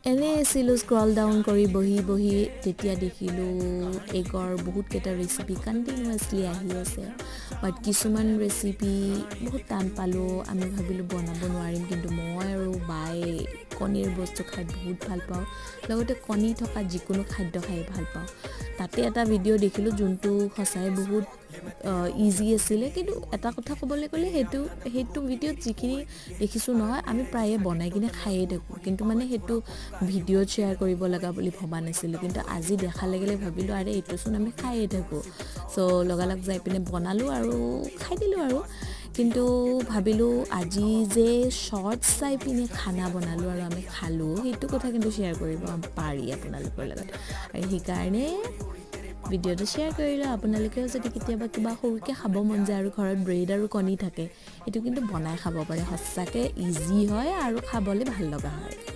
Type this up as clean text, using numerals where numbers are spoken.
এনে আছিলোঁ scroll down কৰি বহি তেতিয়া দেখিলোঁ এগৰ বহুত কেইটা ৰেচিপি কণ্টিনিউৱাছলি আহি আছে বাট কিছুমান ৰেচিপি বহুত টান পালোঁ আমি ভাবিলোঁ বনাব নোৱাৰিম কিন্তু মই আৰু বায়ে কণীৰ বস্তু খাই বহুত ভাল পাওঁ লগতে কণী থকা যিকোনো খাদ্য খাই ভাল পাওঁ তাতে এটা ভিডিঅ' দেখিলোঁ যোনটো সঁচাই বহুত ইজি আছিলে কিন্তু এটা কথা ক'বলৈ গ'লে সেইটো ভিডিঅ'ত যিখিনি দেখিছোঁ নহয় আমি প্ৰায়ে বনাই কিনে খায়ে থাকোঁ কিন্তু মানে সেইটো ভিডিঅ'ত শ্বেয়াৰ কৰিব লগা বুলি ভবা নাছিলোঁ কিন্তু আজি দেখা লাগিলে ভাবিলোঁ আৰে এইটোচোন আমি খায়ে থাকোঁ চ' লগালগ যাই পিনে বনালোঁ আৰু খাই দিলোঁ আৰু কিন্তু ভাবিলোঁ আজি যে শ্বৰ্টছ চাই পিনে খানা বনালোঁ আৰু আমি খালোঁ সেইটো কথা কিন্তু শ্বেয়াৰ কৰিব পাৰি আপোনালোকৰ লগত আৰু সেইকাৰণে ভিডিঅ'টো শ্বেয়াৰ কৰিলোঁ আপোনালোকেও যদি কেতিয়াবা কিবা সৰুকৈ খাব মন যায় আৰু ঘৰত ব্ৰেড আৰু কণী থাকে সেইটো কিন্তু বনাই খাব পাৰে সঁচাকৈ ইজি হয় আৰু খাবলৈ ভাল লগা হয়